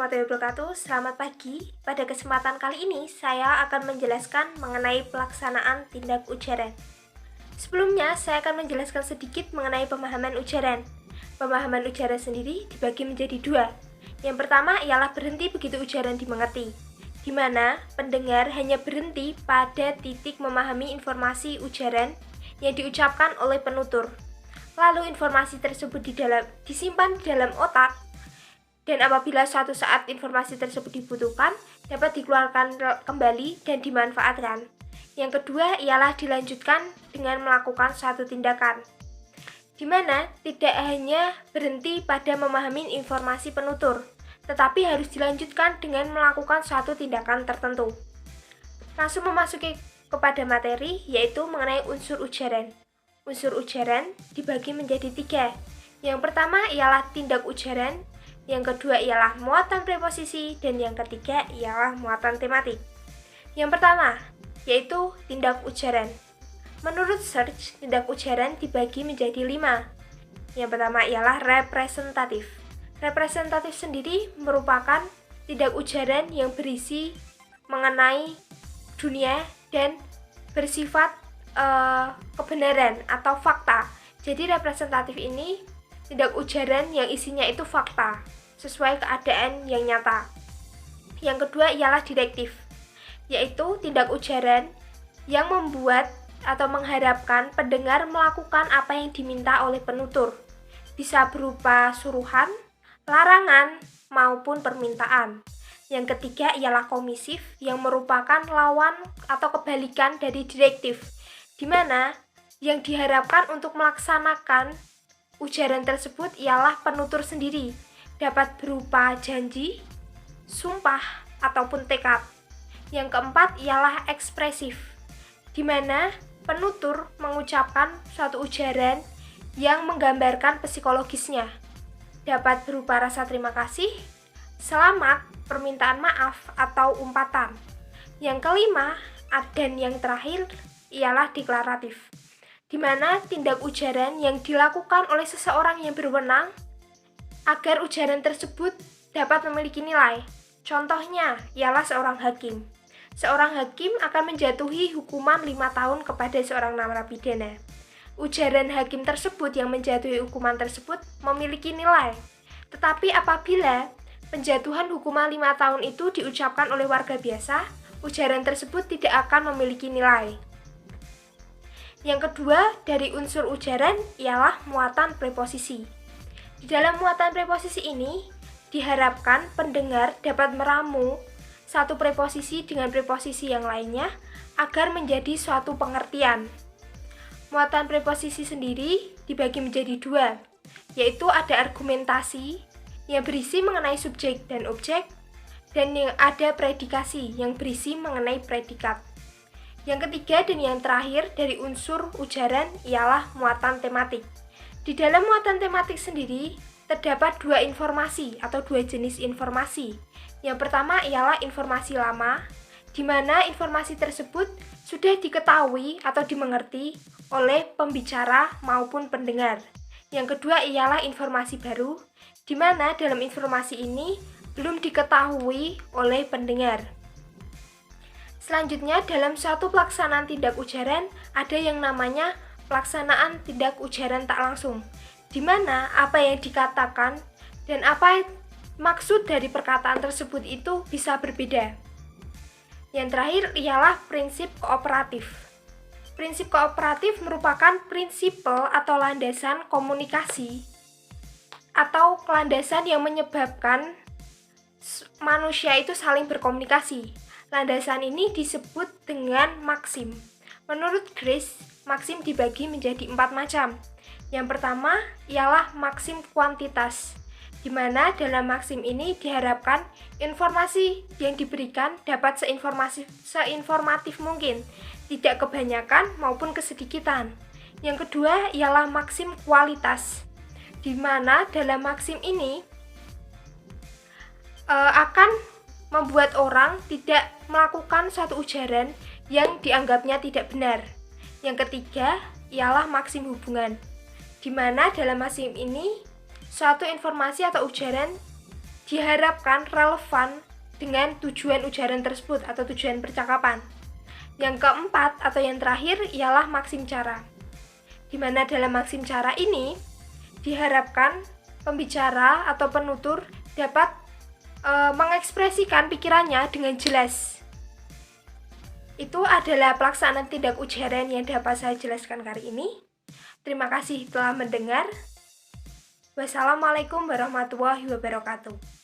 warahmatullahi wabarakatuh. Selamat pagi. Pada kesempatan kali ini, saya akan menjelaskan mengenai pelaksanaan tindak ujaran. Sebelumnya, saya akan menjelaskan sedikit mengenai pemahaman ujaran. Pemahaman ujaran sendiri dibagi menjadi dua. Yang pertama ialah berhenti begitu ujaran dimengerti, di mana pendengar hanya berhenti pada titik memahami informasi ujaran yang diucapkan oleh penutur. Lalu informasi tersebut disimpan di dalam otak, dan apabila suatu saat informasi tersebut dibutuhkan, dapat dikeluarkan kembali dan dimanfaatkan. Yang kedua ialah dilanjutkan dengan melakukan suatu tindakan, di mana tidak hanya berhenti pada memahami informasi penutur, tetapi harus dilanjutkan dengan melakukan suatu tindakan tertentu. Langsung memasuki kepada materi, yaitu mengenai unsur ujaran. Unsur ujaran dibagi menjadi tiga. Yang pertama ialah tindak ujaran, yang kedua ialah muatan preposisi, dan yang ketiga ialah muatan tematik. Yang pertama, yaitu tindak ujaran. Menurut Search, tindak ujaran dibagi menjadi 5. Yang pertama ialah representatif. Representatif sendiri merupakan tindak ujaran yang berisi mengenai dunia dan bersifat kebenaran atau fakta. Jadi representatif ini tindak ujaran yang isinya itu fakta, sesuai keadaan yang nyata. Yang kedua ialah direktif, yaitu tindak ujaran yang membuat atau mengharapkan pendengar melakukan apa yang diminta oleh penutur. Bisa berupa suruhan, larangan, maupun permintaan. Yang ketiga ialah komisif, yang merupakan lawan atau kebalikan dari direktif, di mana yang diharapkan untuk melaksanakan ujaran tersebut ialah penutur sendiri, dapat berupa janji, sumpah, ataupun tekad. Yang keempat ialah ekspresif, di mana penutur mengucapkan suatu ujaran yang menggambarkan psikologisnya, dapat berupa rasa terima kasih, selamat, permintaan maaf, atau umpatan. Yang kelima dan yang terakhir ialah deklaratif, di mana tindak ujaran yang dilakukan oleh seseorang yang berwenang agar ujaran tersebut dapat memiliki nilai. Contohnya ialah seorang hakim. Seorang hakim akan menjatuhi hukuman 5 tahun kepada seorang narapidana. Ujaran hakim tersebut yang menjatuhi hukuman tersebut memiliki nilai. Tetapi apabila penjatuhan hukuman 5 tahun itu diucapkan oleh warga biasa, ujaran tersebut tidak akan memiliki nilai. Yang kedua dari unsur ujaran ialah muatan preposisi. Di dalam muatan preposisi ini, diharapkan pendengar dapat meramu satu preposisi dengan preposisi yang lainnya agar menjadi suatu pengertian. Muatan preposisi sendiri dibagi menjadi 2, yaitu ada argumentasi yang berisi mengenai subjek dan objek, dan yang ada predikasi yang berisi mengenai predikat. Yang ketiga dan yang terakhir dari unsur ujaran ialah muatan tematik. Di dalam muatan tematik sendiri terdapat 2 informasi atau 2 jenis informasi. Yang pertama ialah informasi lama, di mana informasi tersebut sudah diketahui atau dimengerti oleh pembicara maupun pendengar. Yang kedua ialah informasi baru, di mana dalam informasi ini belum diketahui oleh pendengar. Selanjutnya, dalam suatu pelaksanaan tindak ujaran ada yang namanya pelaksanaan tindak ujaran tak langsung, di mana apa yang dikatakan dan apa maksud dari perkataan tersebut itu bisa berbeda. Yang terakhir ialah prinsip kooperatif. Prinsip kooperatif merupakan prinsip atau landasan komunikasi atau landasan yang menyebabkan manusia itu saling berkomunikasi. Landasan ini disebut dengan maksim. Menurut Grace, maksim dibagi menjadi 4 macam. Yang pertama ialah maksim kuantitas, di mana dalam maksim ini diharapkan informasi yang diberikan dapat seinformatif mungkin, tidak kebanyakan maupun kesedikitan. Yang kedua ialah maksim kualitas, di mana dalam maksim ini akan membuat orang tidak melakukan suatu ujaran yang dianggapnya tidak benar. Yang ketiga ialah maksim hubungan, di mana dalam maksim ini suatu informasi atau ujaran diharapkan relevan dengan tujuan ujaran tersebut atau tujuan percakapan. Yang keempat atau yang terakhir ialah maksim cara, di mana dalam maksim cara ini diharapkan pembicara atau penutur dapat mengekspresikan pikirannya dengan jelas. Itu adalah pelaksanaan tindak ujaran yang dapat saya jelaskan kali ini. Terima kasih telah mendengar. Wassalamualaikum warahmatullahi wabarakatuh.